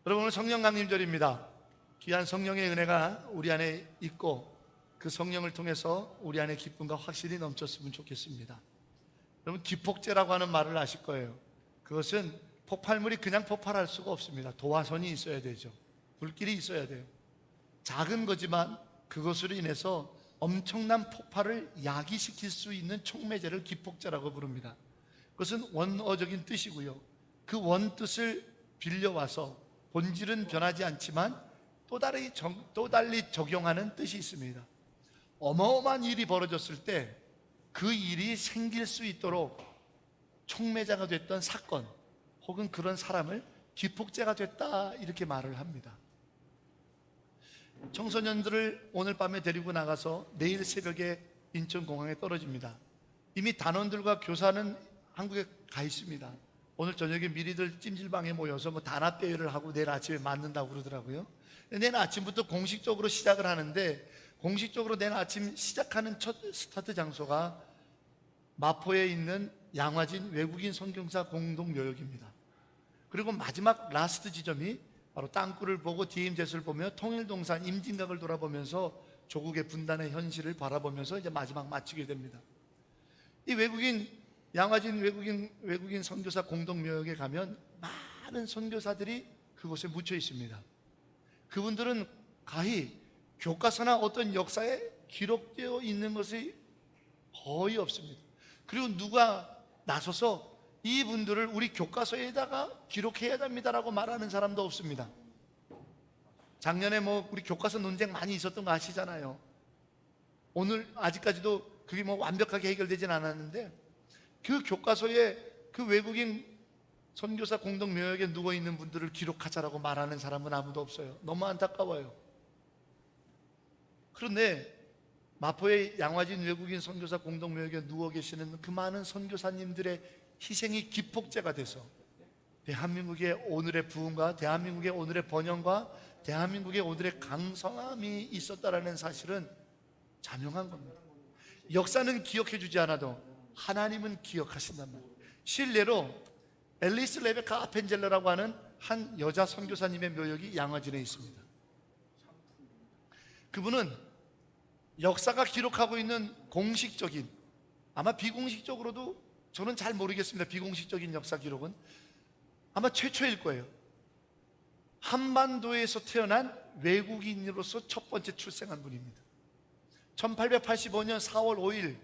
여러분, 오늘 성령 강림절입니다. 귀한 성령의 은혜가 우리 안에 있고 그 성령을 통해서 우리 안에 기쁨과 확신이 넘쳤으면 좋겠습니다. 여러분, 기폭제라고 하는 말을 아실 거예요. 그것은 폭발물이 그냥 폭발할 수가 없습니다. 도화선이 있어야 되죠. 불길이 있어야 돼요. 작은 거지만 그것으로 인해서 엄청난 폭발을 야기시킬 수 있는 촉매제를 기폭제라고 부릅니다. 그것은 원어적인 뜻이고요, 그 원뜻을 빌려와서 본질은 변하지 않지만 또 달리 적용하는 뜻이 있습니다. 어마어마한 일이 벌어졌을 때 그 일이 생길 수 있도록 촉매자가 됐던 사건 혹은 그런 사람을 기폭제가 됐다, 이렇게 말을 합니다. 청소년들을 오늘 밤에 데리고 나가서 내일 새벽에 인천공항에 떨어집니다. 이미 단원들과 교사는 한국에 가 있습니다. 오늘 저녁에 미리들 찜질방에 모여서 단합대회를 하고 내일 아침에 맞는다고 그러더라고요. 내일 아침부터 공식적으로 시작을 하는데, 공식적으로 내일 아침 시작하는 첫 스타트 장소가 마포에 있는 양화진 외국인 선교사 공동묘역입니다. 그리고 마지막 라스트 지점이 바로 땅굴을 보고 DMZ를 보며 통일동산 임진각을 돌아보면서 조국의 분단의 현실을 바라보면서 이제 마지막 마치게 됩니다. 이 양화진 외국인 선교사 공동묘역에 가면 많은 선교사들이 그곳에 묻혀 있습니다. 그분들은 가히 교과서나 어떤 역사에 기록되어 있는 것이 거의 없습니다. 그리고 누가 나서서 이분들을 우리 교과서에다가 기록해야 됩니다라고 말하는 사람도 없습니다. 작년에 우리 교과서 논쟁 많이 있었던 거 아시잖아요. 오늘 아직까지도 그게 완벽하게 해결되진 않았는데, 그 교과서에 그 외국인 선교사 공동묘역에 누워있는 분들을 기록하자라고 말하는 사람은 아무도 없어요. 너무 안타까워요. 그런데 마포의 양화진 외국인 선교사 공동묘역에 누워 계시는 그 많은 선교사님들의 희생이 기폭제가 돼서 대한민국의 오늘의 부흥과 대한민국의 오늘의 번영과 대한민국의 오늘의 강성함이 있었다라는 사실은 자명한 겁니다. 역사는 기억해 주지 않아도 하나님은 기억하신단 말이에요. 실례로 앨리스 레베카 아펜젤러라고 하는 한 여자 선교사님의 묘역이 양화진에 있습니다. 그분은 역사가 기록하고 있는 공식적인, 아마 비공식적으로도 저는 잘 모르겠습니다. 비공식적인 역사 기록은 아마 최초일 거예요. 한반도에서 태어난 외국인으로서 첫 번째 출생한 분입니다. 1885년 4월 5일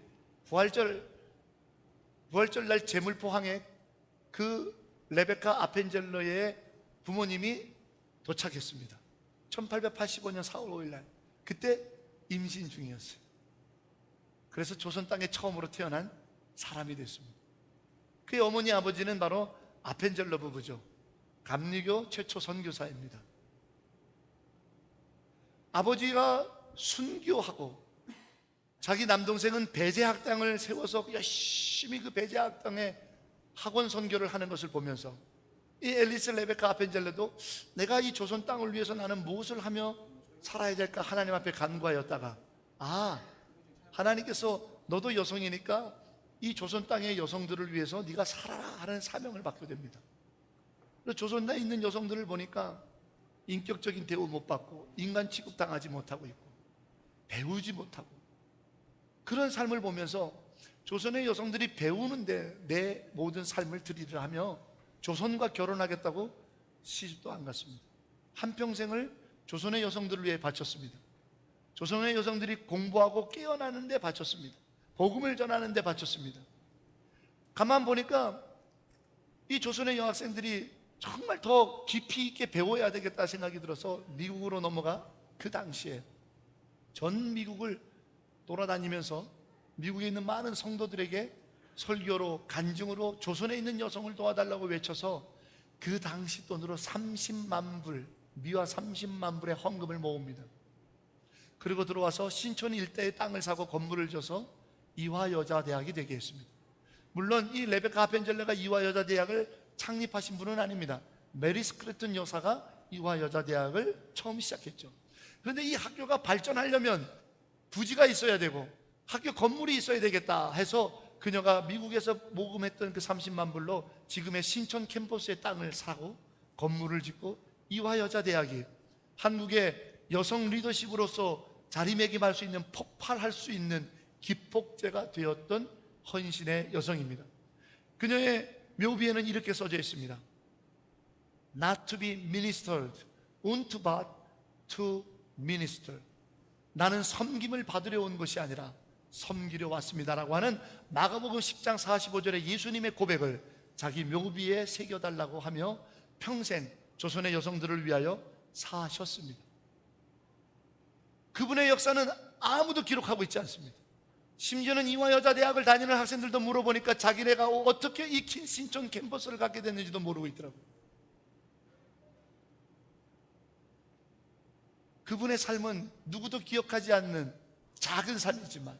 부활절 날 제물포항에 그 레베카 아펜젤러의 부모님이 도착했습니다. 1885년 4월 5일 날, 그때 임신 중이었어요. 그래서 조선 땅에 처음으로 태어난 사람이 됐습니다. 그의 어머니 아버지는 바로 아펜젤러 부부죠. 감리교 최초 선교사입니다. 아버지가 순교하고 자기 남동생은 배제학당을 세워서 열심히 그 배제학당에 학원 선교를 하는 것을 보면서 이 앨리스 레베카 아펜젤러도 내가 이 조선 땅을 위해서 나는 무엇을 하며 살아야 될까 하나님 앞에 간구하였다가, 하나님께서 너도 여성이니까 이 조선 땅의 여성들을 위해서 네가 살아라 하는 사명을 받게 됩니다. 그래서 조선에 있는 여성들을 보니까 인격적인 대우 못 받고 인간 취급당하지 못하고 있고 배우지 못하고, 그런 삶을 보면서 조선의 여성들이 배우는데 내 모든 삶을 들이려 하며 조선과 결혼하겠다고 시집도 안 갔습니다. 한평생을 조선의 여성들을 위해 바쳤습니다. 조선의 여성들이 공부하고 깨어나는 데 바쳤습니다. 복음을 전하는 데 바쳤습니다. 가만 보니까 이 조선의 여학생들이 정말 더 깊이 있게 배워야 되겠다 생각이 들어서 미국으로 넘어가 그 당시에 전 미국을 돌아다니면서 미국에 있는 많은 성도들에게 설교로 간증으로 조선에 있는 여성을 도와달라고 외쳐서 그 당시 돈으로 30만 불, 미화 30만 불의 헌금을 모읍니다. 그리고 들어와서 신촌 일대에 땅을 사고 건물을 줘서 이화여자대학이 되게 했습니다. 물론 이 레베카 아펜젤러가 이화여자대학을 창립하신 분은 아닙니다. 메리 스크래튼 여사가 이화여자대학을 처음 시작했죠. 그런데 이 학교가 발전하려면 부지가 있어야 되고 학교 건물이 있어야 되겠다 해서 그녀가 미국에서 모금했던 그 30만 불로 지금의 신촌 캠퍼스의 땅을 사고 건물을 짓고 이화여자대학이 한국의 여성 리더십으로서 자리매김할 수 있는, 폭발할 수 있는 기폭제가 되었던 헌신의 여성입니다. 그녀의 묘비에는 이렇게 써져 있습니다. Not to be ministered unto but to minister. 나는 섬김을 받으려 온 것이 아니라 섬기려 왔습니다라고 하는 마가복음 10장 45절의 예수님의 고백을 자기 묘비에 새겨달라고 하며 평생 조선의 여성들을 위하여 사셨습니다. 그분의 역사는 아무도 기록하고 있지 않습니다. 심지어는 이화여자대학을 다니는 학생들도 물어보니까 자기네가 어떻게 이 신촌 캠퍼스를 갖게 됐는지도 모르고 있더라고요. 그분의 삶은 누구도 기억하지 않는 작은 삶이지만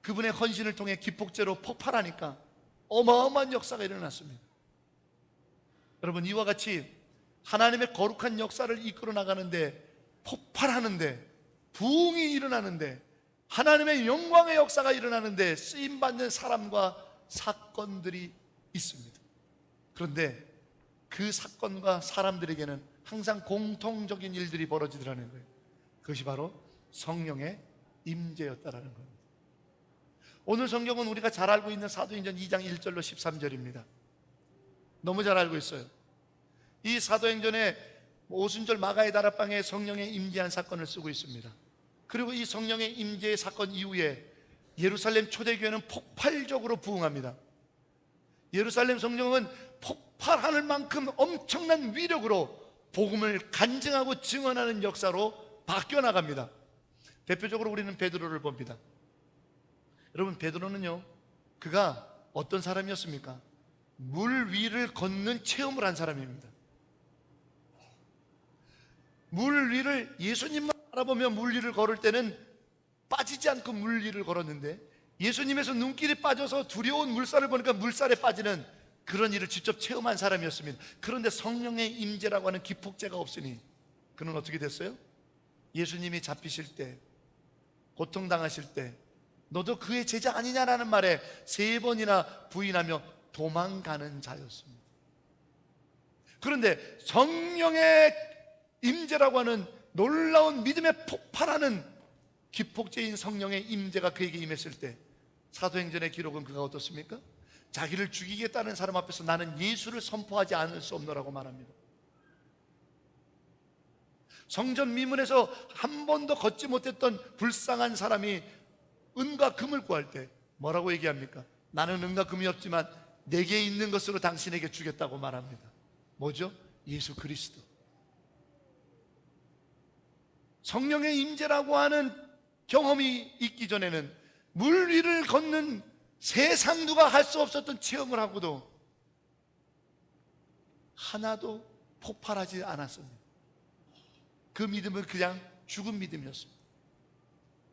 그분의 헌신을 통해 기폭제로 폭발하니까 어마어마한 역사가 일어났습니다. 여러분, 이와 같이 하나님의 거룩한 역사를 이끌어 나가는데, 폭발하는데, 부흥이 일어나는데, 하나님의 영광의 역사가 일어나는데 쓰임받는 사람과 사건들이 있습니다. 그런데 그 사건과 사람들에게는 항상 공통적인 일들이 벌어지더라는 거예요. 그것이 바로 성령의 임재였다라는 겁니다. 오늘 성경은 우리가 잘 알고 있는 사도행전 2장 1절로 13절입니다. 너무 잘 알고 있어요. 이 사도행전에 오순절 마가의 다락방에 성령의 임재한 사건을 쓰고 있습니다. 그리고 이 성령의 임재의 사건 이후에 예루살렘 초대교회는 폭발적으로 부흥합니다. 예루살렘 성령은 폭발할 만큼 엄청난 위력으로 복음을 간증하고 증언하는 역사로 바뀌어 나갑니다. 대표적으로 우리는 베드로를 봅니다. 여러분, 베드로는요, 그가 어떤 사람이었습니까? 물 위를 걷는 체험을 한 사람입니다. 물 위를, 예수님만 알아보며 물 위를 걸을 때는 빠지지 않고 물 위를 걸었는데, 예수님에서 눈길이 빠져서 두려운 물살을 보니까 물살에 빠지는 그런 일을 직접 체험한 사람이었습니다. 그런데 성령의 임재라고 하는 기폭제가 없으니 그는 어떻게 됐어요? 예수님이 잡히실 때, 고통당하실 때 너도 그의 제자 아니냐라는 말에 3번이나 부인하며 도망가는 자였습니다. 그런데 성령의 임재라고 하는 놀라운 믿음에 폭발하는 기폭제인 성령의 임재가 그에게 임했을 때, 사도행전의 기록은 그가 어떻습니까? 자기를 죽이겠다는 사람 앞에서 나는 예수를 선포하지 않을 수 없노라고 말합니다. 성전 미문에서 한 번도 걷지 못했던 불쌍한 사람이 은과 금을 구할 때 뭐라고 얘기합니까? 나는 은과 금이 없지만 내게 있는 것으로 당신에게 주겠다고 말합니다. 뭐죠? 예수 그리스도. 성령의 임재라고 하는 경험이 있기 전에는 물 위를 걷는 세상 누가 할 수 없었던 체험을 하고도 하나도 폭발하지 않았습니다. 그 믿음은 그냥 죽은 믿음이었습니다.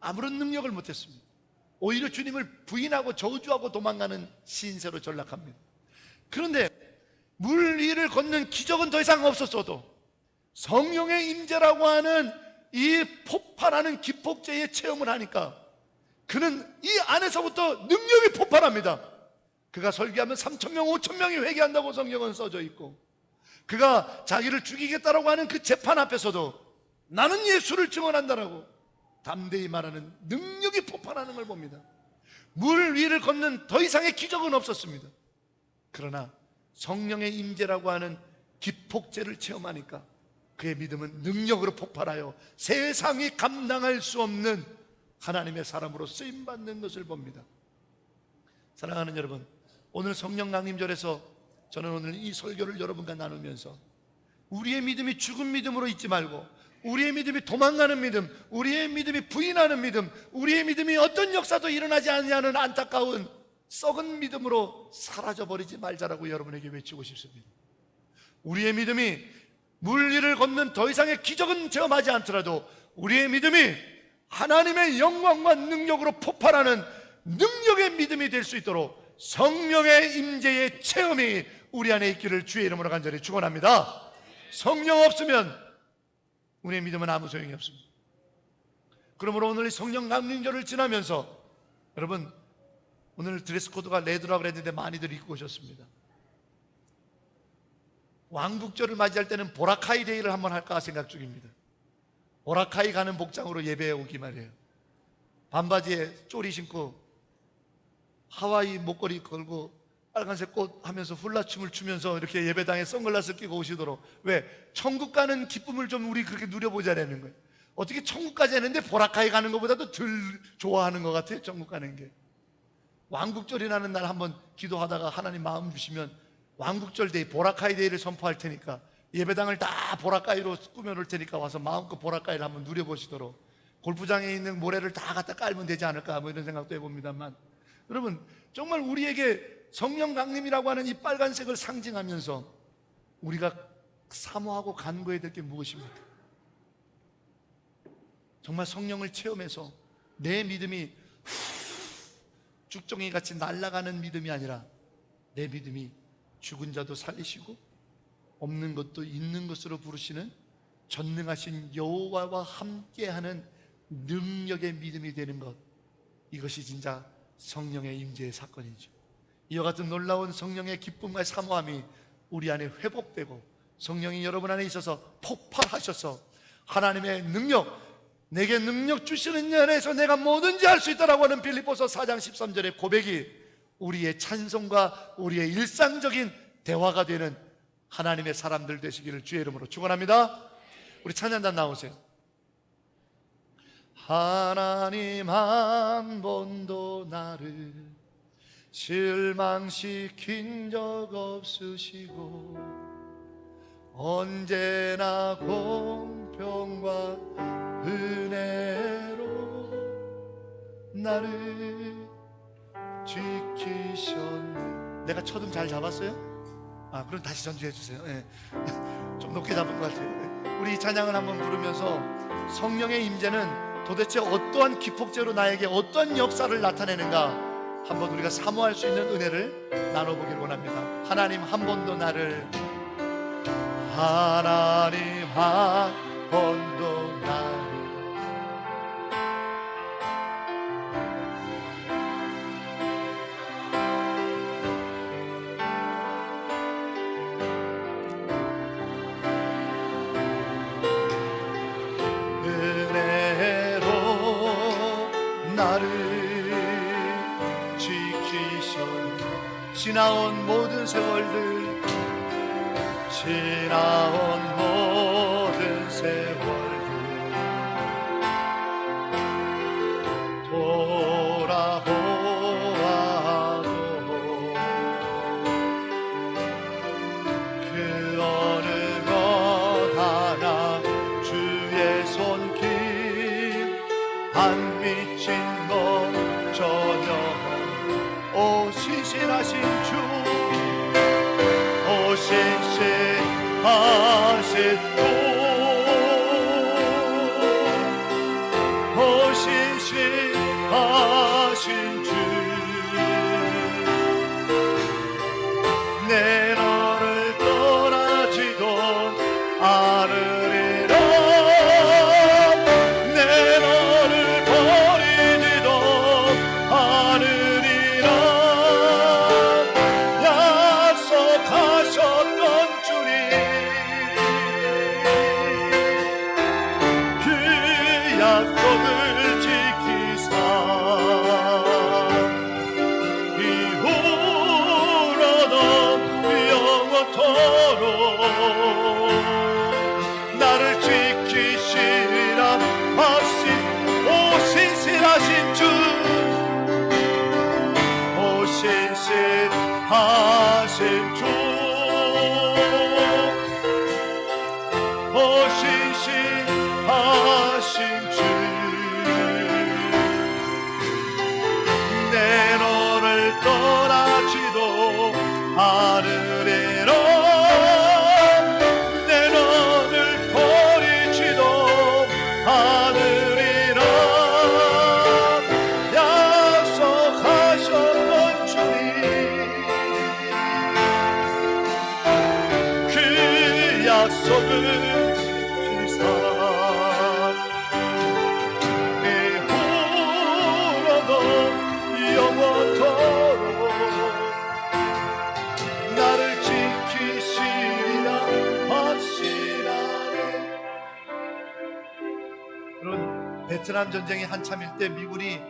아무런 능력을 못했습니다. 오히려 주님을 부인하고 저주하고 도망가는 신세로 전락합니다. 그런데 물 위를 걷는 기적은 더 이상 없었어도 성령의 임재라고 하는 이 폭발하는 기폭제의 체험을 하니까 그는 이 안에서부터 능력이 폭발합니다. 그가 설교하면 3,000명, 5,000명이 회개한다고 성경은 써져 있고, 그가 자기를 죽이겠다라고 하는 그 재판 앞에서도 나는 예수를 증언한다라고 담대히 말하는 능력이 폭발하는 걸 봅니다. 물 위를 걷는 더 이상의 기적은 없었습니다. 그러나 성령의 임재라고 하는 기폭제를 체험하니까 그의 믿음은 능력으로 폭발하여 세상이 감당할 수 없는 하나님의 사람으로 쓰임받는 것을 봅니다. 사랑하는 여러분, 오늘 성령 강림절에서 저는 오늘 이 설교를 여러분과 나누면서 우리의 믿음이 죽은 믿음으로 있지 말고, 우리의 믿음이 도망가는 믿음, 우리의 믿음이 부인하는 믿음, 우리의 믿음이 어떤 역사도 일어나지 않냐는 안타까운 썩은 믿음으로 사라져버리지 말자라고 여러분에게 외치고 싶습니다. 우리의 믿음이 물 위를 걷는 더 이상의 기적은 체험하지 않더라도 우리의 믿음이 하나님의 영광과 능력으로 폭발하는 능력의 믿음이 될 수 있도록 성령의 임재의 체험이 우리 안에 있기를 주의 이름으로 간절히 축원합니다. 성령 없으면 우리의 믿음은 아무 소용이 없습니다. 그러므로 오늘 성령 강림절을 지나면서 여러분, 오늘 드레스 코드가 레드라고 그랬는데 많이들 입고 오셨습니다. 왕국절을 맞이할 때는 보라카이 데이를 한번 할까 생각 중입니다. 보라카이 가는 복장으로 예배에 오기 말이에요. 반바지에 쪼리 신고 하와이 목걸이 걸고 빨간색 꽃 하면서 훌라춤을 추면서 이렇게 예배당에 선글라스 끼고 오시도록. 왜? 천국 가는 기쁨을 좀 우리 그렇게 누려보자라는 거예요. 어떻게 천국까지 했는데 보라카이 가는 것보다도 덜 좋아하는 것 같아요, 천국 가는 게. 왕국절이라는 날 한번 기도하다가 하나님 마음 주시면 왕국절 데이, 보라카이 데이를 선포할 테니까 예배당을 다 보라카이로 꾸며놓을 테니까 와서 마음껏 보라카이를 한번 누려보시도록. 골프장에 있는 모래를 다 갖다 깔면 되지 않을까 뭐 이런 생각도 해봅니다만, 여러분 정말 우리에게 성령 강림이라고 하는 이 빨간색을 상징하면서 우리가 사모하고 간구해야 될 게 무엇입니까? 정말 성령을 체험해서 내 믿음이 쭉정이 같이 날아가는 믿음이 아니라 내 믿음이 죽은 자도 살리시고 없는 것도 있는 것으로 부르시는 전능하신 여호와와 함께하는 능력의 믿음이 되는 것, 이것이 진짜 성령의 임재의 사건이죠. 이와 같은 놀라운 성령의 기쁨과 사모함이 우리 안에 회복되고 성령이 여러분 안에 있어서 폭발하셔서 하나님의 능력, 내게 능력 주시는 일 안에서 내가 뭐든지 할 수 있다라고 하는 빌립보서 4장 13절의 고백이 우리의 찬송과 우리의 일상적인 대화가 되는 하나님의 사람들 되시기를 주의 이름으로 축원합니다. 우리 찬양단 나오세요. 하나님 한 번도 나를 실망시킨 적 없으시고 언제나 공평과 은혜로 나를 지키셨네. 내가 초등 잘 잡았어요? 그럼 다시 전주해 주세요. 네. 좀 높게 잡은 것 같아요. 네. 우리 이 찬양을 한번 부르면서 성령의 임재는 도대체 어떠한 기폭제로 나에게 어떤 역사를 나타내는가 한번 우리가 사모할 수 있는 은혜를 나눠보길 원합니다. 하나님 한 번도 나를, 하나님 한 번도 나를 은혜로 나를 지키셨네. 지나온 모든 세월들, 지나온 모든 세월들 돌아보아도 그 어느 것 하나 주의 손길 안 비친 것 전혀. 오 신실하신 주, 오 신실하신 주, 오 신실하신 주, 내 너를 떠나지도 않으리라. 내 너를 버리지도 않으리라. 약속하셨던 주님, 그 약속을 지키사 이후로도 영원토록 나를 지키시라 하신 오 신실하신 주, 오 신실하신 주, 오 신실하신 주, 내 너를 떠나지도 않으리라. 내 너를 버리지도 않으리라. 약속하셨던 주님, 그 약속을 지키사 이후로도 영원토록 나를 지키시리라. 베트남 전쟁이 한참일 때 미군이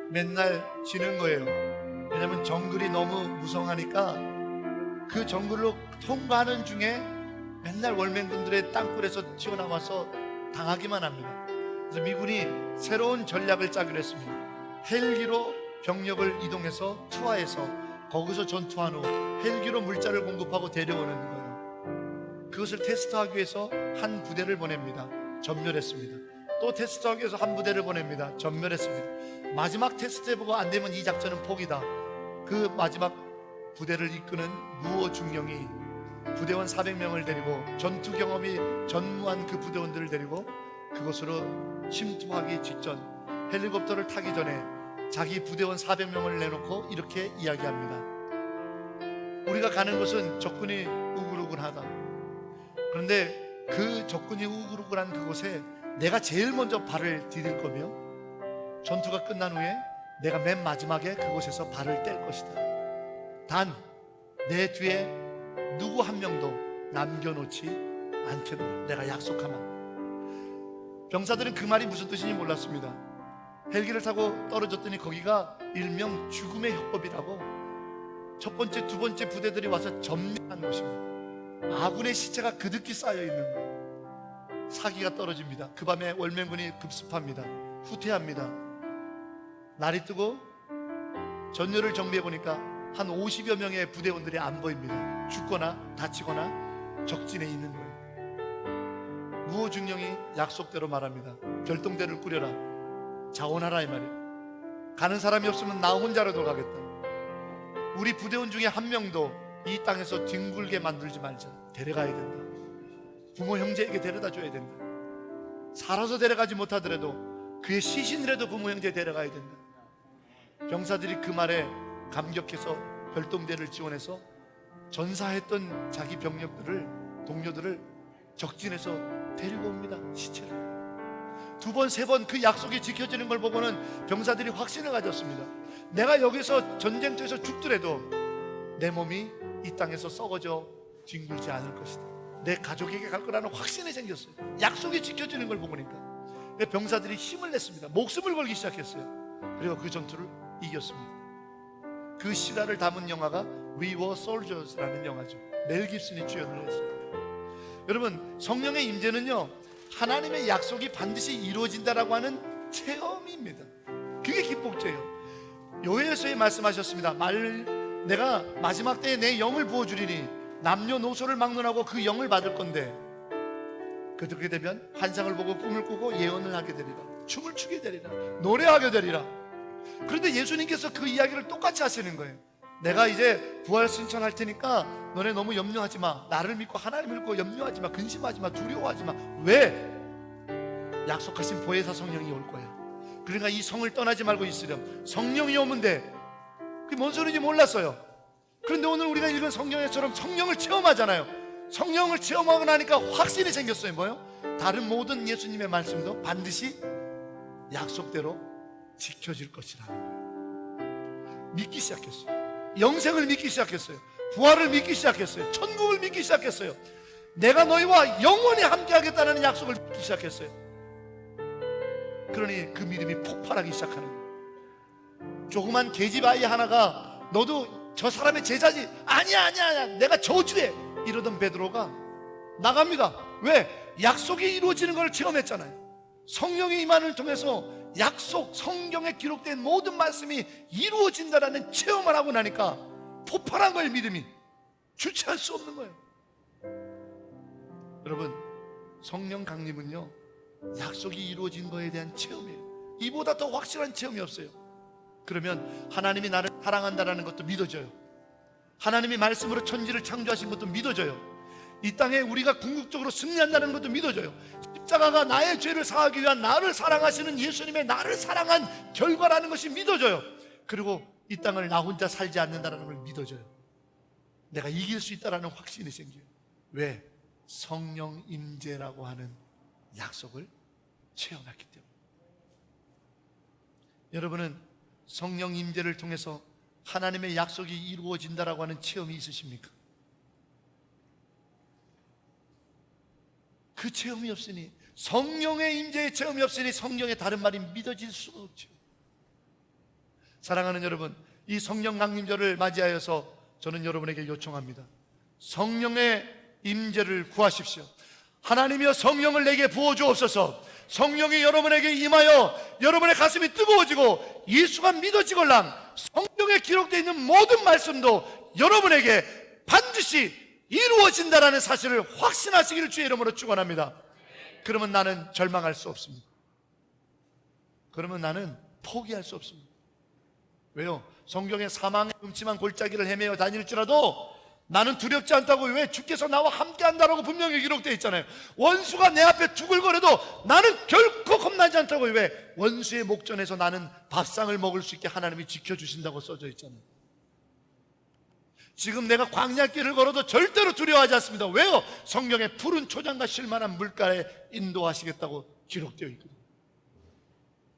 맨날 지는 거예요. 왜냐면 정글이 너무 무성하니까 그 정글로 통과하는 중에 맨날 월맹군들의 땅굴에서 튀어나와서 당하기만 합니다. 그래서 미군이 새로운 전략을 짜기로 했습니다. 헬기로 병력을 이동해서 투하해서 거기서 전투한 후 헬기로 물자를 공급하고 데려오는 거예요. 그것을 테스트하기 위해서 한 부대를 보냅니다. 전멸했습니다. 또 테스트하기 위해서 한 부대를 보냅니다. 전멸했습니다. 마지막 테스트해보고 안 되면 이 작전은 포기다. 그 마지막 부대를 이끄는 무어 중령이 부대원 400명을 데리고 전투 경험이 전무한 그 부대원들을 데리고 그곳으로 침투하기 직전 헬리콥터를 타기 전에 자기 부대원 400명을 내놓고 이렇게 이야기합니다. 우리가 가는 곳은 적군이 우글우글하다. 그런데 그 적군이 우글우글한 그곳에 내가 제일 먼저 발을 디딜 거며 전투가 끝난 후에 내가 맨 마지막에 그곳에서 발을 뗄 것이다. 단 내 뒤에 누구 한 명도 남겨놓지 않겠노라. 내가 약속하마. 병사들은 그 말이 무슨 뜻인지 몰랐습니다. 헬기를 타고 떨어졌더니 거기가 일명 죽음의 협곡이라고 첫 번째, 두 번째 부대들이 와서 점령한 곳입니다. 아군의 시체가 그득히 쌓여 있는 거예요. 사기가 떨어집니다. 그 밤에 월맹군이 급습합니다. 후퇴합니다. 날이 뜨고 전열을 정비해 보니까 한 50여 명의 부대원들이 안 보입니다. 죽거나 다치거나 적진에 있는 거예요. 무호 중령이 약속대로 말합니다. 별동대를 꾸려라. 자원하라 이 말이에요. 가는 사람이 없으면 나 혼자라도 가겠다. 우리 부대원 중에 한 명도 이 땅에서 뒹굴게 만들지 말자. 데려가야 된다. 부모 형제에게 데려다 줘야 된다. 살아서 데려가지 못하더라도 그의 시신이라도 부모 형제에 데려가야 된다. 병사들이 그 말에 감격해서 별동대를 지원해서 전사했던 자기 병력들을, 동료들을 적진에서 데리고 옵니다. 시체를 두 번, 세 번 그 약속이 지켜지는 걸 보고는 병사들이 확신을 가졌습니다. 내가 여기서 전쟁터에서 죽더라도 내 몸이 이 땅에서 썩어져 뒹굴지 않을 것이다. 내 가족에게 갈 거라는 확신이 생겼어요. 약속이 지켜지는 걸 보니까 병사들이 힘을 냈습니다. 목숨을 걸기 시작했어요. 그리고 그 전투를 이겼습니다. 그 실화를 담은 영화가 We Were Soldiers라는 영화죠. 멜 깁슨이 주연을 했어요. 여러분, 성령의 임재는요, 하나님의 약속이 반드시 이루어진다라고 하는 체험입니다. 그게 기복제예요. 요엘서에 말씀하셨습니다. 내가 마지막 때에 내 영을 부어주리니 남녀노소를 막론하고 그 영을 받을 건데 그렇게 되면 환상을 보고 꿈을 꾸고 예언을 하게 되리라. 춤을 추게 되리라. 노래하게 되리라. 그런데 예수님께서 그 이야기를 똑같이 하시는 거예요. 내가 이제 부활 승천할 테니까 너네 너무 염려하지 마. 나를 믿고 하나님을 믿고 염려하지 마. 근심하지 마. 두려워하지 마. 왜? 약속하신 보혜사 성령이 올 거야. 그러니까 이 성을 떠나지 말고 있으렴. 성령이 오면 돼. 그게 뭔 소리인지 몰랐어요. 그런데 오늘 우리가 읽은 성경에처럼 성령을 체험하잖아요. 성령을 체험하고 나니까 확신이 생겼어요. 뭐요? 다른 모든 예수님의 말씀도 반드시 약속대로 지켜질 것이라는 거예요. 믿기 시작했어요. 영생을 믿기 시작했어요. 부활을 믿기 시작했어요. 천국을 믿기 시작했어요. 내가 너희와 영원히 함께하겠다는 약속을 믿기 시작했어요. 그러니 그 믿음이 폭발하기 시작하는 거예요. 조그만 계집 아이 하나가 너도 저 사람의 제자지? 아니야 내가 저주해 이러던 베드로가 나갑니다. 왜? 약속이 이루어지는 걸 체험했잖아요. 성령의 임한을 통해서 약속, 성경에 기록된 모든 말씀이 이루어진다라는 체험을 하고 나니까 폭발한 거예요. 믿음이 주체할 수 없는 거예요. 여러분, 성령 강림은요, 약속이 이루어진 거에 대한 체험이에요. 이보다 더 확실한 체험이 없어요. 그러면 하나님이 나를 사랑한다는 것도 믿어져요. 하나님이 말씀으로 천지를 창조하신 것도 믿어져요. 이 땅에 우리가 궁극적으로 승리한다는 것도 믿어져요. 십자가가 나의 죄를 사하기 위한 나를 사랑하시는 예수님의 나를 사랑한 결과라는 것이 믿어져요. 그리고 이 땅을 나 혼자 살지 않는다는 걸 믿어져요. 내가 이길 수 있다는 확신이 생겨요. 왜? 성령 임재라고 하는 약속을 체험했기 때문에. 여러분은 성령 임재를 통해서 하나님의 약속이 이루어진다라고 하는 체험이 있으십니까? 그 체험이 없으니, 성령의 임재의 체험이 없으니 성령의 다른 말이 믿어질 수가 없죠. 사랑하는 여러분, 이 성령 강림절을 맞이하여서 저는 여러분에게 요청합니다. 성령의 임재를 구하십시오. 하나님이여 성령을 내게 부어주옵소서. 성령이 여러분에게 임하여 여러분의 가슴이 뜨거워지고 예수가 믿어지걸랑 성경에 기록되어 있는 모든 말씀도 여러분에게 반드시 이루어진다라는 사실을 확신하시기를 주의 이름으로 축원합니다. 그러면 나는 절망할 수 없습니다. 그러면 나는 포기할 수 없습니다. 왜요? 성경에 사망의 음침한 골짜기를 헤매어 다닐지라도 나는 두렵지 않다고, 왜? 주께서 나와 함께 한다라고 분명히 기록되어 있잖아요. 원수가 내 앞에 두글거려도 나는 결코 겁나지 않다고, 왜? 원수의 목전에서 나는 밥상을 먹을 수 있게 하나님이 지켜주신다고 써져 있잖아요. 지금 내가 광야길을 걸어도 절대로 두려워하지 않습니다. 왜요? 성경에 푸른 초장과 쉴만한 물가에 인도하시겠다고 기록되어 있거든요.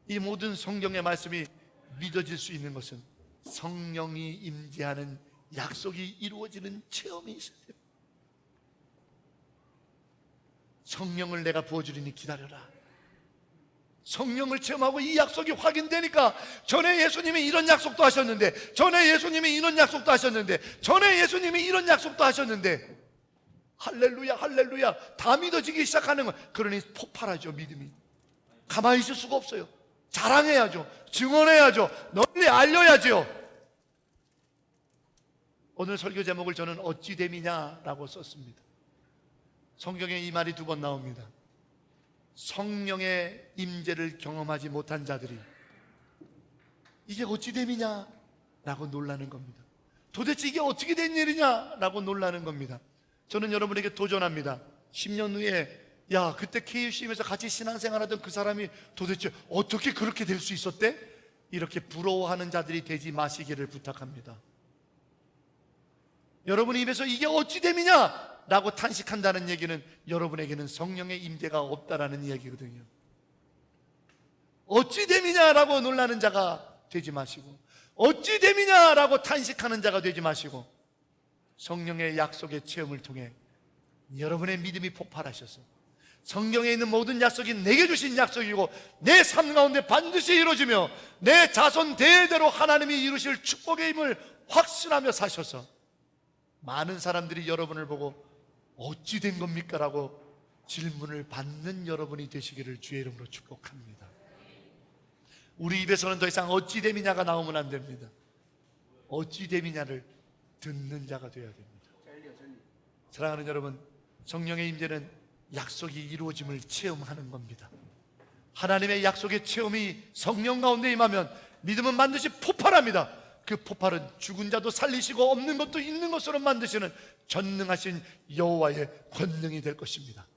이 모든 성경의 말씀이 믿어질 수 있는 것은 성령이 임재하는 약속이 이루어지는 체험이 있어야 돼요. 성령을 내가 부어주리니 기다려라. 성령을 체험하고 이 약속이 확인되니까, 전에 예수님이 이런 약속도 하셨는데, 전에 예수님이 이런 약속도 하셨는데, 전에 예수님이 이런 약속도 하셨는데, 할렐루야 할렐루야 다 믿어지기 시작하는 거. 그러니 폭발하죠. 믿음이 가만히 있을 수가 없어요. 자랑해야죠. 증언해야죠. 널리 알려야죠. 오늘 설교 제목을 저는 어찌됨이냐라고 썼습니다. 성경에 이 말이 2번 나옵니다. 성령의 임재를 경험하지 못한 자들이 이게 어찌됨이냐라고 놀라는 겁니다. 도대체 이게 어떻게 된 일이냐라고 놀라는 겁니다. 저는 여러분에게 도전합니다. 10년 후에, 야, 그때 KUCM에서 같이 신앙생활하던 그 사람이 도대체 어떻게 그렇게 될 수 있었대? 이렇게 부러워하는 자들이 되지 마시기를 부탁합니다. 여러분 입에서 이게 어찌됨이냐 라고 탄식한다는 얘기는 여러분에게는 성령의 임재가 없다라는 이야기거든요. 어찌됨이냐라고 놀라는 자가 되지 마시고, 어찌됨이냐라고 탄식하는 자가 되지 마시고, 성령의 약속의 체험을 통해 여러분의 믿음이 폭발하셔서 성경에 있는 모든 약속이 내게 주신 약속이고 내 삶 가운데 반드시 이루어지며 내 자손 대대로 하나님이 이루실 축복의 힘을 확신하며 사셔서 많은 사람들이 여러분을 보고 어찌 된 겁니까? 라고 질문을 받는 여러분이 되시기를 주의 이름으로 축복합니다. 우리 입에서는 더 이상 어찌 됨이냐가 나오면 안 됩니다. 어찌 됨이냐를 듣는 자가 되어야 됩니다. 사랑하는 여러분, 성령의 임재는 약속이 이루어짐을 체험하는 겁니다. 하나님의 약속의 체험이 성령 가운데 임하면 믿음은 반드시 폭발합니다. 그 폭발은 죽은 자도 살리시고 없는 것도 있는 것으로 만드시는 전능하신 여호와의 권능이 될 것입니다.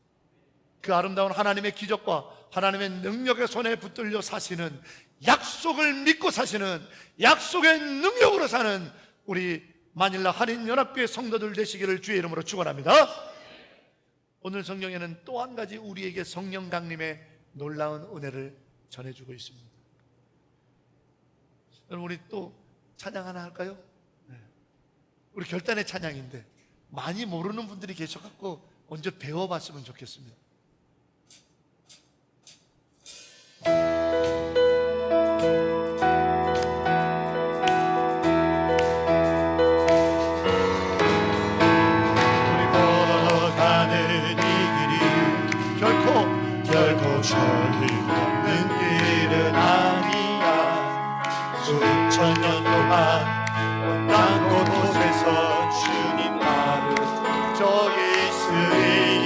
그 아름다운 하나님의 기적과 하나님의 능력의 손에 붙들려 사시는, 약속을 믿고 사시는, 약속의 능력으로 사는 우리 마닐라 한인연합교회 성도들 되시기를 주의 이름으로 축원합니다. 오늘 성경에는 또 한 가지 우리에게 성령 강림의 놀라운 은혜를 전해주고 있습니다. 여러분, 우리 또 찬양 하나 할까요? 네. 우리 결단의 찬양인데 많이 모르는 분들이 계셔갖고 먼저 배워봤으면 좋겠습니다. 결코 절림없는 길은 아니야. 수천 년 동안 온 땅 곳곳에서 주님 나를 저기 있으리.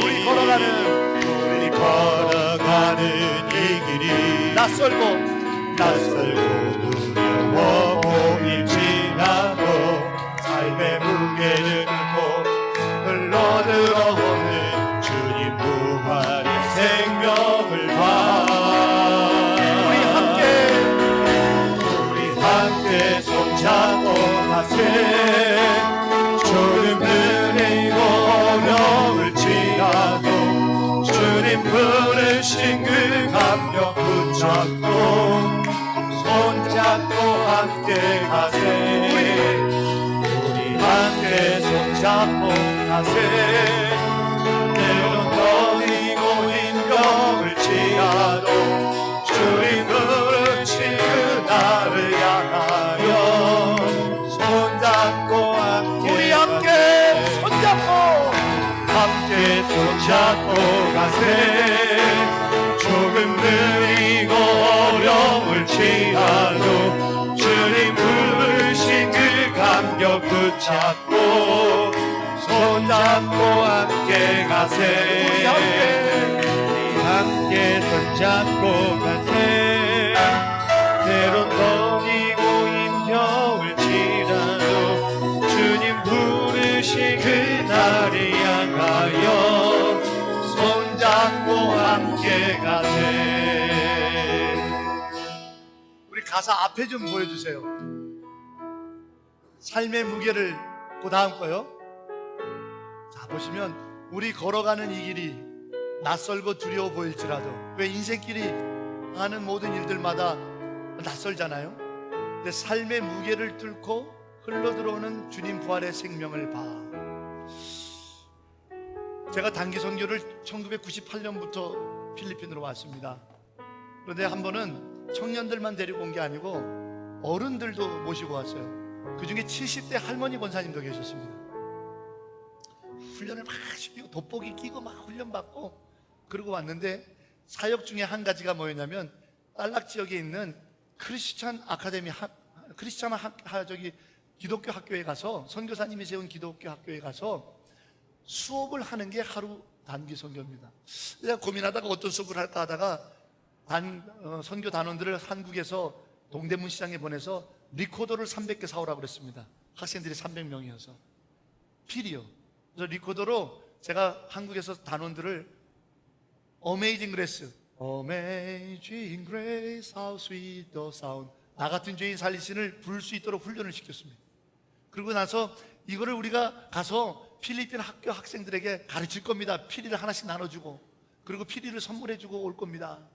우리 걸어가는 이 길이 낯설고 두려워 보일지라도 삶의 무게를 싣고 흘러들어오는 주님 부활의 생명을 봐. 우리 함께 손잡고 가세. 주님 은혜이고 어려울지라도 주님 부르신 그 감격 붙잡고 손잡고 함께 가세. 우리 함께 손잡고 가세. 때론 떨리고 손잡고 가세. 조금 느리고 어려울 지라도 주님 부르신 그 감격 붙잡고 손잡고 함께 가세. 우리 함께 손잡고 가세. 때론 덤이고 힘겨울지라도 주님 부르신 그날을 향하여 손잡고 함께 가세. 우리 가사 앞에 좀 보여주세요. 삶의 무게를 그 다음 거요. 자, 보시면 우리 걸어가는 이 길이 낯설고 두려워 보일지라도, 왜 인생길이 하는 모든 일들마다 낯설잖아요. 근데 삶의 무게를 뚫고 흘러들어오는 주님 부활의 생명을 봐. 제가 단기 선교를 1998년부터 필리핀으로 왔습니다. 그런데 한 번은 청년들만 데리고 온 게 아니고 어른들도 모시고 왔어요. 그 중에 70대 할머니 권사님도 계셨습니다. 훈련을 막 시키고 돋보기 끼고 막 훈련받고 그러고 왔는데, 사역 중에 한 가지가 뭐였냐면 딸락 지역에 있는 크리스찬 아카데미 기독교 학교에 가서, 선교사님이 세운 기독교 학교에 가서 수업을 하는 게 하루 단기 선교입니다. 제가 고민하다가 어떤 수업을 할까 하다가 선교 단원들을 한국에서 동대문 시장에 보내서 리코더를 300개 사오라고 그랬습니다. 학생들이 300명이어서 필이요. 그래서 리코더로 제가 한국에서 단원들을 Amazing Grace, Amazing Grace, How Sweet the Sound, 나 같은 죄인 살리신을 부를 수 있도록 훈련을 시켰습니다. 그러고 나서 이거를 우리가 가서 필리핀 학교 학생들에게 가르칠 겁니다. 피리를 하나씩 나눠주고, 그리고 피리를 선물해주고 올 겁니다.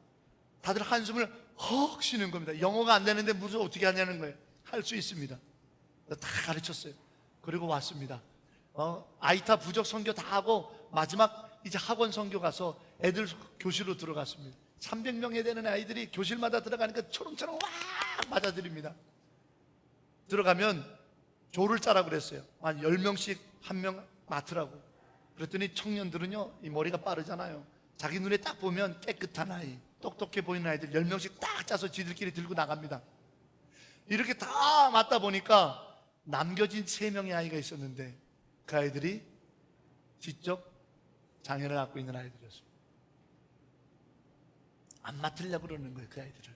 다들 한숨을 헉 쉬는 겁니다. 영어가 안 되는데 무슨 어떻게 하냐는 거예요. 할 수 있습니다. 다 가르쳤어요. 그리고 왔습니다. 아이타 부족 선교 다 하고 마지막 이제 학원 선교 가서 애들 교실로 들어갔습니다. 300명에 되는 아이들이 교실마다 들어가니까 초롱초롱 와 맞아들입니다. 들어가면 조를 짜라고 그랬어요. 한 10명씩 한 명 맡으라고. 그랬더니 청년들은요, 이 머리가 빠르잖아요. 자기 눈에 딱 보면 깨끗한 아이, 똑똑해 보이는 아이들 10명씩 딱 짜서 지들끼리 들고 나갑니다. 이렇게 다 맡다 보니까 남겨진 3명의 아이가 있었는데, 그 아이들이 지적 장애를 갖고 있는 아이들이었습니다. 안 맡으려고 그러는 거예요, 그 아이들을.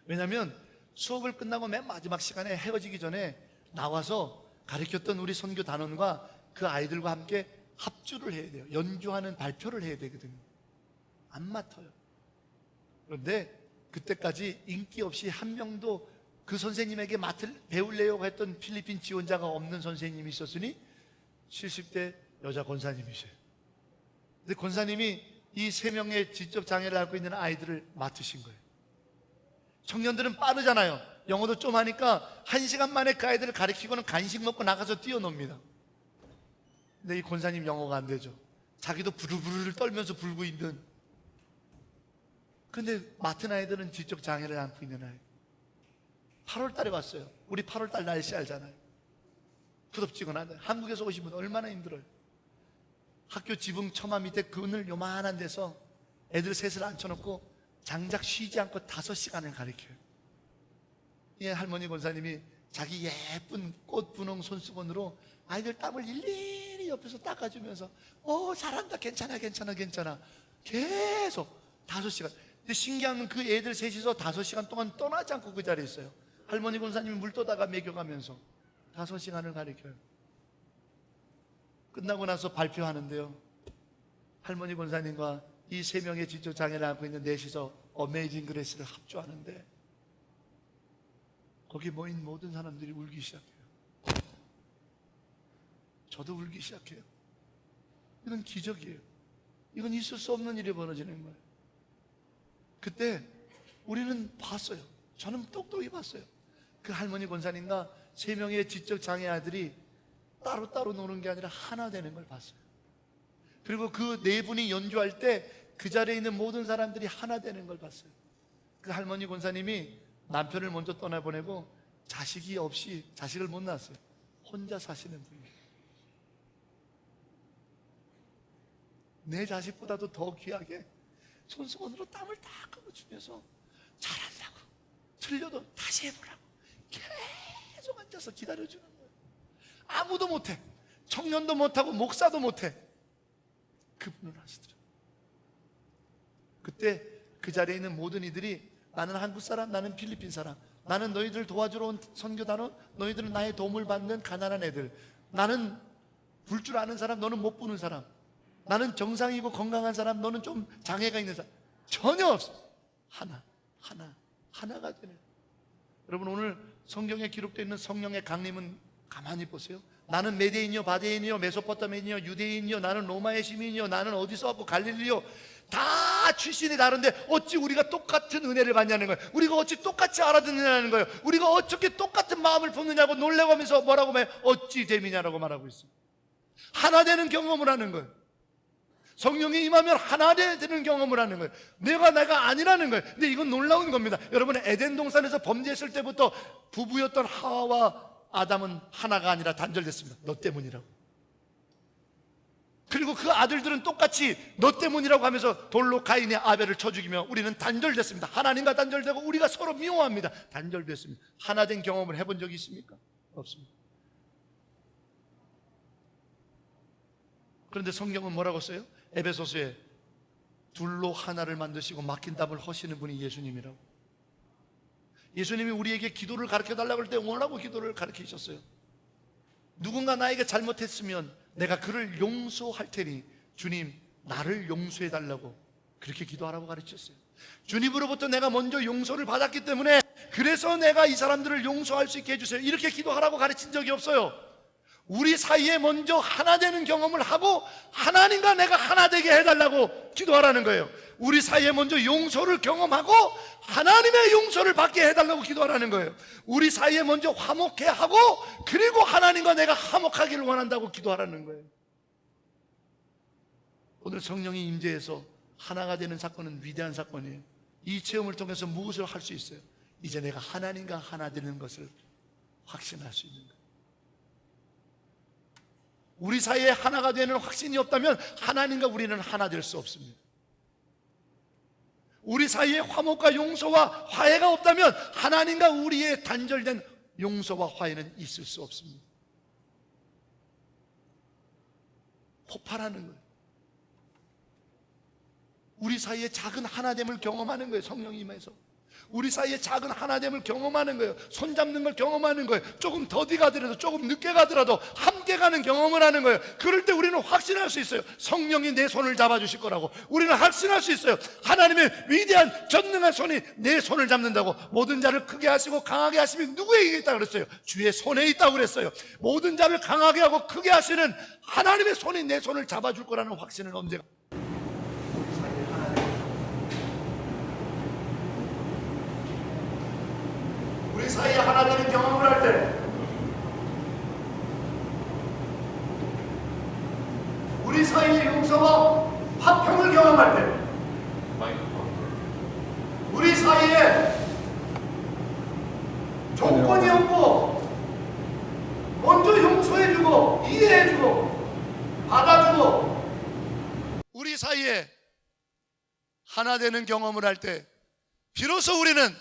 왜냐하면 수업을 끝나고 맨 마지막 시간에 헤어지기 전에 나와서 가르쳤던 우리 선교 단원과 그 아이들과 함께 합주를 해야 돼요. 연주하는 발표를 해야 되거든요. 안 맡아요. 그런데 그때까지 인기 없이 한 명도 그 선생님에게 배울래요 했던 필리핀 지원자가 없는 선생님이 있었으니 70대 여자 권사님이세요. 근데 권사님이 이 3명의 지적 장애를 앓고 있는 아이들을 맡으신 거예요. 청년들은 빠르잖아요. 영어도 좀 하니까 1시간 만에 그 아이들을 가르치고는 간식 먹고 나가서 뛰어놉니다. 근데 이 권사님 영어가 안 되죠. 자기도 부르르 떨면서 불고 있는. 근데 맡은 아이들은 지적 장애를 안고 있는 아이. 8월 달에 왔어요. 우리 8월 달 날씨 알잖아요. 푸덥지근하다. 한국에서 오신 분 얼마나 힘들어요. 학교 지붕 처마 밑에 그늘 요만한 데서 애들 셋을 앉혀놓고 장작 쉬지 않고 5시간을 가르쳐요. 이 할머니 권사님이 자기 예쁜 꽃 분홍 손수건으로 아이들 땀을 일일이 옆에서 닦아주면서 잘한다, 괜찮아 계속 5시간. 근데 신기한 건 그 애들 셋이서 5시간 동안 떠나지 않고 그 자리에 있어요. 할머니 권사님이 물 떠다가 먹여가면서 5시간을 가르쳐요. 끝나고 나서 발표하는데요, 할머니 권사님과 이 3명의 지적 장애를 안고 있는 넷이서 어메이징 그레이스를 합주하는데, 거기 모인 모든 사람들이 울기 시작해요. 저도 울기 시작해요. 이건 기적이에요. 이건 있을 수 없는 일이 벌어지는 거예요. 그때 우리는 봤어요. 저는 똑똑히 봤어요. 그 할머니 권사님과 3명의 지적 장애 아들이 따로따로 노는 게 아니라 하나 되는 걸 봤어요. 그리고 그 4분이 연주할 때 그 자리에 있는 모든 사람들이 하나 되는 걸 봤어요. 그 할머니 권사님이 남편을 먼저 떠나보내고 자식이 없이, 자식을 못 낳았어요. 혼자 사시는 분이에요. 내 자식보다도 더 귀하게 손수건으로 땀을 딱 하고 주면서 잘한다고, 틀려도 다시 해보라고 계속 앉아서 기다려주는 거예요. 아무도 못해. 청년도 못하고 목사도 못해. 그분을 하시더라고요. 그때 그 자리에 있는 모든 이들이 나는 한국 사람, 나는 필리핀 사람, 나는 너희들 도와주러 온 선교단원, 너희들은 나의 도움을 받는 가난한 애들, 나는 불 줄 아는 사람, 너는 못 부는 사람, 나는 정상이고 건강한 사람, 너는 좀 장애가 있는 사람, 전혀 없어. 하나가 되는. 여러분, 오늘 성경에 기록되어 있는 성령의 강림은 가만히 보세요. 나는 메데인이요, 바데인이요, 메소포타미아인이요, 유대인이요, 나는 로마의 시민이요, 나는 어디서 왔고 갈릴리요, 다 출신이 다른데 어찌 우리가 똑같은 은혜를 받냐는 거예요. 우리가 어찌 똑같이 알아듣느냐는 거예요. 우리가 어떻게 똑같은 마음을 품느냐고 놀래고 하면서 뭐라고 해? 어찌 됨이냐라고 말하고 있어요. 하나 되는 경험을 하는 거예요. 성령이 임하면 하나 되는 경험을 하는 거예요. 내가 아니라는 거예요. 근데 이건 놀라운 겁니다. 여러분, 에덴 동산에서 범죄했을 때부터 부부였던 하와와 아담은 하나가 아니라 단절됐습니다. 너 때문이라고. 그리고 그 아들들은 똑같이 너 때문이라고 하면서 돌로 가인의 아벨을 쳐 죽이며 우리는 단절됐습니다. 하나님과 단절되고 우리가 서로 미워합니다. 단절됐습니다. 하나 된 경험을 해본 적이 있습니까? 없습니다. 그런데 성경은 뭐라고 써요? 에베소서에 둘로 하나를 만드시고 맡긴 답을 하시는 분이 예수님이라고. 예수님이 우리에게 기도를 가르쳐달라고 할 때 뭐라고 기도를 가르치셨어요? 누군가 나에게 잘못했으면 내가 그를 용서할 테니 주님 나를 용서해달라고 그렇게 기도하라고 가르쳤어요. 주님으로부터 내가 먼저 용서를 받았기 때문에 그래서 내가 이 사람들을 용서할 수 있게 해주세요, 이렇게 기도하라고 가르친 적이 없어요. 우리 사이에 먼저 하나 되는 경험을 하고 하나님과 내가 하나 되게 해달라고 기도하라는 거예요. 우리 사이에 먼저 용서를 경험하고 하나님의 용서를 받게 해달라고 기도하라는 거예요. 우리 사이에 먼저 화목해 하고 그리고 하나님과 내가 화목하기를 원한다고 기도하라는 거예요. 오늘 성령이 임재해서 하나가 되는 사건은 위대한 사건이에요. 이 체험을 통해서 무엇을 할 수 있어요? 이제 내가 하나님과 하나 되는 것을 확신할 수 있는 거예요. 우리 사이에 하나가 되는 확신이 없다면 하나님과 우리는 하나 될 수 없습니다. 우리 사이에 화목과 용서와 화해가 없다면 하나님과 우리의 단절된 용서와 화해는 있을 수 없습니다. 폭발하는 거예요. 우리 사이에 작은 하나됨을 경험하는 거예요. 성령이 임해서 우리 사이에 작은 하나됨을 경험하는 거예요. 손잡는 걸 경험하는 거예요. 조금 더디 가더라도 조금 늦게 가더라도 함께 가는 경험을 하는 거예요. 그럴 때 우리는 확신할 수 있어요. 성령이 내 손을 잡아주실 거라고. 우리는 확신할 수 있어요. 하나님의 위대한 전능한 손이 내 손을 잡는다고. 모든 자를 크게 하시고 강하게 하시면 누구에게 있다고 그랬어요? 주의 손에 있다고 그랬어요. 모든 자를 강하게 하고 크게 하시는 하나님의 손이 내 손을 잡아줄 거라는 확신은 언제가? 우리 사이에 하나 되는 경험을 할 때, 우리 사이에 용서와 화평을 경험할 때, 우리 사이에 조건이 없고 먼저 용서해주고 이해해주고 받아주고 우리 사이에 하나 되는 경험을 할 때 비로소 우리는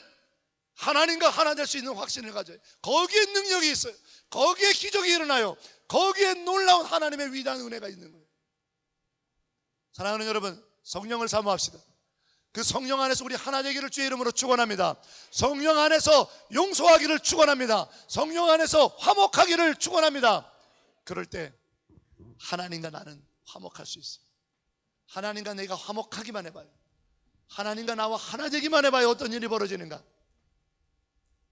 하나님과 하나 될 수 있는 확신을 가져요. 거기에 능력이 있어요. 거기에 기적이 일어나요. 거기에 놀라운 하나님의 위대한 은혜가 있는 거예요. 사랑하는 여러분, 성령을 사모합시다. 그 성령 안에서 우리 하나 되기를 주의 이름으로 축원합니다. 성령 안에서 용서하기를 축원합니다. 성령 안에서 화목하기를 축원합니다. 그럴 때 하나님과 나는 화목할 수 있어요. 하나님과 내가 화목하기만 해봐요. 하나님과 나와 하나 되기만 해봐요. 어떤 일이 벌어지는가?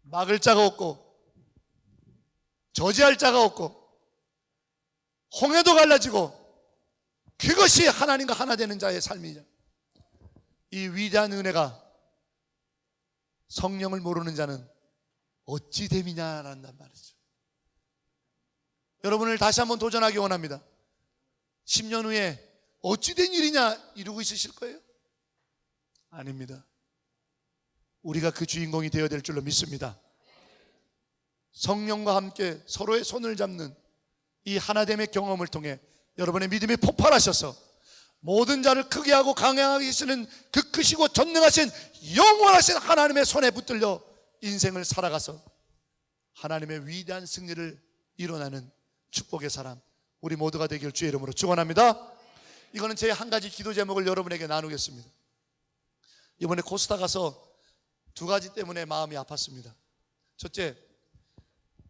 막을 자가 없고 저지할 자가 없고 홍해도 갈라지고 그것이 하나님과 하나 되는 자의 삶이죠. 이 위대한 은혜가 성령을 모르는 자는 어찌 됨이냐라는 말이죠. 여러분을 다시 한번 도전하기 원합니다. 10년 후에 어찌 된 일이냐 이러고 있으실 거예요? 아닙니다. 우리가 그 주인공이 되어야 될 줄로 믿습니다. 성령과 함께 서로의 손을 잡는 이 하나됨의 경험을 통해 여러분의 믿음이 폭발하셔서 모든 자를 크게 하고 강하게 하시는 그 크시고 전능하신 영원하신 하나님의 손에 붙들려 인생을 살아가서 하나님의 위대한 승리를 이뤄내는 축복의 사람 우리 모두가 되길 주의 이름으로 축원합니다. 이거는 제 한 가지 기도 제목을 여러분에게 나누겠습니다. 이번에 코스타 가서 두 가지 때문에 마음이 아팠습니다. 첫째,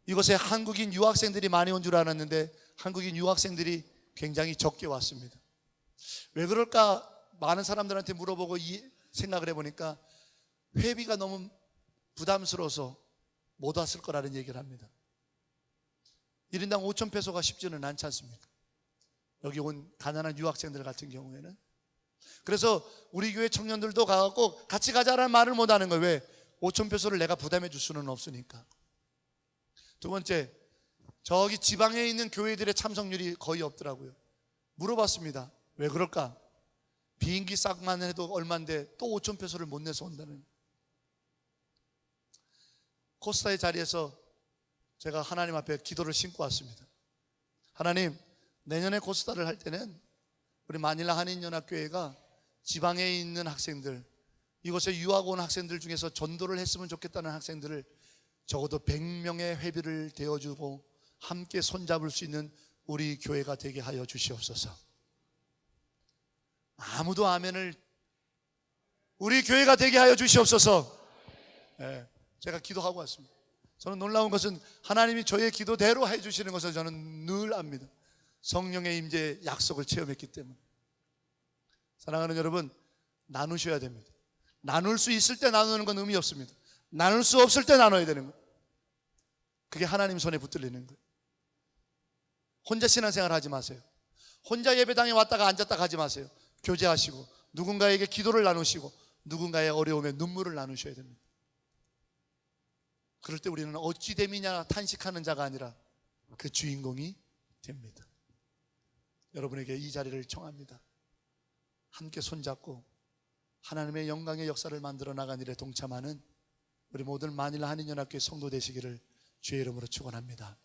이곳에 한국인 유학생들이 많이 온 줄 알았는데 한국인 유학생들이 굉장히 적게 왔습니다. 왜 그럴까 많은 사람들한테 물어보고 생각을 해보니까 회비가 너무 부담스러워서 못 왔을 거라는 얘기를 합니다. 1인당 5천 페소가 쉽지는 않지 않습니까? 여기 온 가난한 유학생들 같은 경우에는. 그래서 우리 교회 청년들도 가갖고 같이 가자라는 말을 못 하는 거예요. 왜? 5천 페소를 내가 부담해 줄 수는 없으니까. 두 번째, 저기 지방에 있는 교회들의 참석률이 거의 없더라고요. 물어봤습니다. 왜 그럴까? 비행기 싹만 해도 얼마인데 또 5천 페소를 못 내서 온다는. 코스타의 자리에서 제가 하나님 앞에 기도를 신고 왔습니다. 하나님, 내년에 코스타를 할 때는 우리 마닐라 한인연합교회가 지방에 있는 학생들, 이곳에 유학 온 학생들 중에서 전도를 했으면 좋겠다는 학생들을 적어도 100명의 회비를 대어주고 함께 손잡을 수 있는 우리 교회가 되게 하여 주시옵소서. 아무도 아멘을. 우리 교회가 되게 하여 주시옵소서. 네, 제가 기도하고 왔습니다. 저는 놀라운 것은 하나님이 저의 기도대로 해주시는 것을 저는 늘 압니다. 성령의 임재 약속을 체험했기 때문에. 사랑하는 여러분, 나누셔야 됩니다. 나눌 수 있을 때 나누는 건 의미 없습니다. 나눌 수 없을 때 나눠야 되는 거예요. 그게 하나님 손에 붙들리는 거예요. 혼자 신앙생활 하지 마세요. 혼자 예배당에 왔다가 앉았다 가지 마세요. 교제하시고 누군가에게 기도를 나누시고 누군가의 어려움에 눈물을 나누셔야 됩니다. 그럴 때 우리는 어찌 됨이냐 탄식하는 자가 아니라 그 주인공이 됩니다. 여러분에게 이 자리를 청합니다. 함께 손잡고 하나님의 영광의 역사를 만들어 나간 일에 동참하는 우리 모든 마닐라 한인연합교회 성도 되시기를 주의 이름으로 축원합니다.